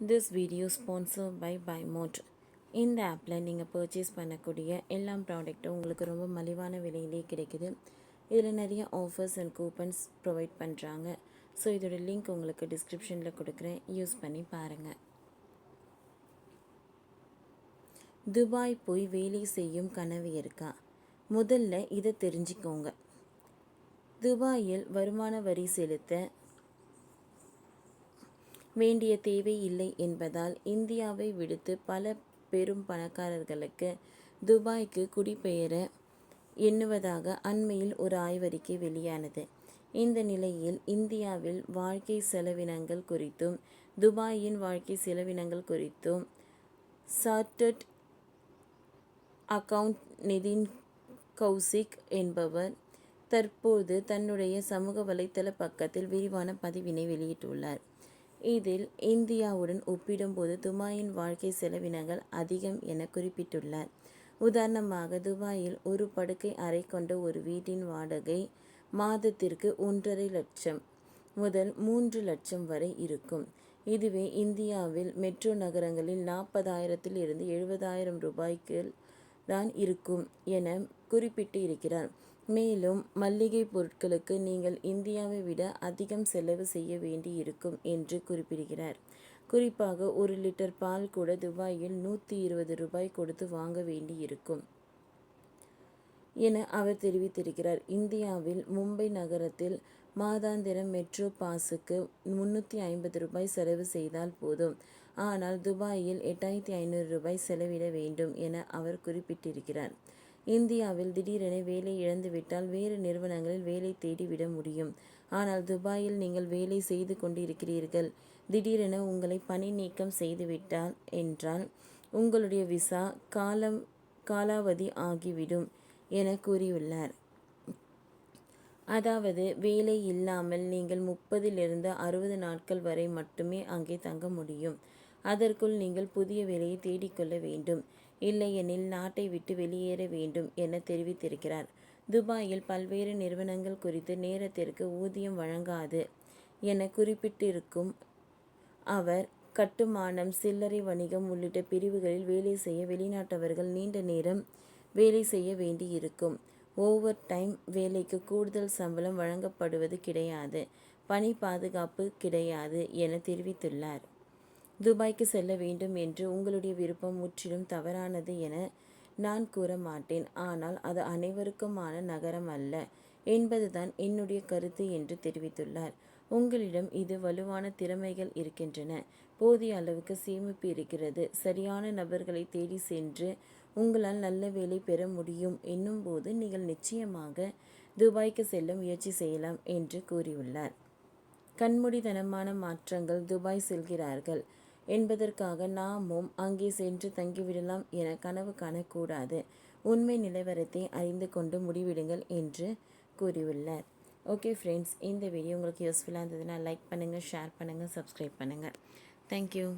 This video sponsored by BuyMode. இந்த ஆப்பில் நீங்கள் பர்ச்சேஸ் பண்ணக்கூடிய எல்லா ப்ராடக்ட்டும் உங்களுக்கு ரொம்ப மலிவான விலையிலே கிடைக்குது. இதில் நிறைய ஆஃபர்ஸ் அண்ட் கூப்பன்ஸ் ப்ரொவைட் பண்ணுறாங்க. ஸோ இதோட லிங்க் உங்களுக்கு டிஸ்கிரிப்ஷனில் கொடுக்குறேன், யூஸ் பண்ணி பாருங்கள். துபாய் போய் வேலை செய்யும் கனவு இருக்கா? முதல்ல இதை தெரிஞ்சுக்கோங்க. துபாயில் வருமான வரி செலுத்த வேண்டிய தேவை இல்லை என்பதால் இந்தியாவை விடுத்து பல பெரும் பணக்காரர்களுக்கு துபாய்க்கு குடிபெயர எண்ணுவதாக அண்மையில் ஒரு ஆய்வறிக்கை வெளியானது. இந்த நிலையில் இந்தியாவில் வாழ்க்கை செலவினங்கள் குறித்தும் துபாயின் வாழ்க்கை செலவினங்கள் குறித்தும் சார்ட்டர்ட் அக்கவுண்ட் நிதின் கௌசிக் என்பவர் தற்போது தன்னுடைய சமூக வலைத்தள பக்கத்தில் விரிவான பதிவினை வெளியிட்டுள்ளார். இதில் இந்தியாவுடன் ஒப்பிடும்போது துபாயின் வாழ்க்கை செலவினங்கள் அதிகம் என குறிப்பிட்டுள்ளார். உதாரணமாக, துபாயில் ஒரு படுக்கை அறை கொண்ட ஒரு வீட்டின் வாடகை மாதத்திற்கு 1.5 லட்சம் முதல் 3 லட்சம் வரை இருக்கும். இதுவே இந்தியாவில் மெட்ரோ நகரங்களில் 40,000 இருந்து 70,000 ரூபாய்க்கு தான் இருக்கும் என குறிப்பிட்டு இருக்கிறார். மேலும் மல்லிகை பொருட்களுக்கு நீங்கள் இந்தியாவை விட அதிகம் செலவு செய்ய வேண்டி இருக்கும் என்று குறிப்பிடுகிறார். குறிப்பாக 1 லிட்டர் பால் கூட துபாயில் 120 ரூபாய் கொடுத்து வாங்க வேண்டி இருக்கும் என அவர் தெரிவித்திருக்கிறார். இந்தியாவில் மும்பை நகரத்தில் மாதாந்திர மெட்ரோ பாஸுக்கு 350 ரூபாய் செலவு செய்தால் போதும். ஆனால் துபாயில் 8,500 ரூபாய் செலவிட வேண்டும் என அவர் குறிப்பிட்டிருக்கிறார். இந்தியாவில் திடீரென வேலை இழந்துவிட்டால் வேறு நிறுவனங்களில் வேலை தேடி விட முடியும். ஆனால் துபாயில் நீங்கள் வேலை செய்து கொண்டிருக்கிறீர்கள், திடீரென உங்களை பணி நீக்கம் செய்துவிட்டால் என்றால் உங்களுடைய விசா காலாவதி ஆகிவிடும் என கூறியுள்ளார். அதாவது வேலை இல்லாமல் நீங்கள் 30 60 நாட்கள் வரை மட்டுமே அங்கே தங்க முடியும். அதற்குள் நீங்கள் புதிய வேலையை தேடிக்கொள்ள வேண்டும், இல்லையெனில் நாட்டை விட்டு வெளியேற வேண்டும் என தெரிவித்திருக்கிறார். துபாயில் பல்வேறு நிறுவனங்கள் குறித்து நேரத்திற்கு ஊதியம் வழங்காது என குறிப்பிட்டிருக்கும் அவர், கட்டுமானம், சில்லறை வணிகம் உள்ளிட்ட பிரிவுகளில் வேலை செய்ய வெளிநாட்டவர்கள் நீண்ட நேரம் வேலை செய்ய வேண்டி இருக்கும். ஓவர் டைம் வேலைக்கு கூடுதல் சம்பளம் வழங்கப்படுவது கிடையாது, பணி பாதுகாப்பு கிடையாது என தெரிவித்துள்ளார். துபாய்க்கு செல்ல வேண்டும் என்று உங்களுடைய விருப்பம் முற்றிலும் தவறானது என நான் கூற மாட்டேன். ஆனால் அது அனைவருக்குமான நகரம் அல்ல என்பதுதான் என்னுடைய கருத்து என்று தெரிவித்துள்ளார். உங்களிடம் இது வலுவான திறமைகள் இருக்கின்றன, போதிய அளவுக்கு சேமிப்பு இருக்கிறது, சரியான நபர்களை தேடி சென்று உங்களால் நல்ல வேலை பெற முடியும் என்னும்போது நீங்கள் நிச்சயமாக துபாய்க்கு செல்ல முயற்சி செய்யலாம் என்று கூறியுள்ளார். கண்மூடித்தனமான மாற்றங்கள் துபாய் செல்கிறார்கள் என்பதற்காக நாமும் அங்கே சென்று தங்கிவிடலாம் என கனவு காணக்கூடாது. உண்மை நிலவரத்தை அறிந்து கொண்டு முடிவிடுங்கள் என்று கூறியுள்ளார். ஓகே ஃப்ரெண்ட்ஸ், இந்த வீடியோ உங்களுக்கு யூஸ்ஃபுல்லாக இருந்ததுன்னா லைக் பண்ணுங்கள், ஷேர் பண்ணுங்கள், சப்ஸ்கிரைப் பண்ணுங்கள். தேங்க்யூ.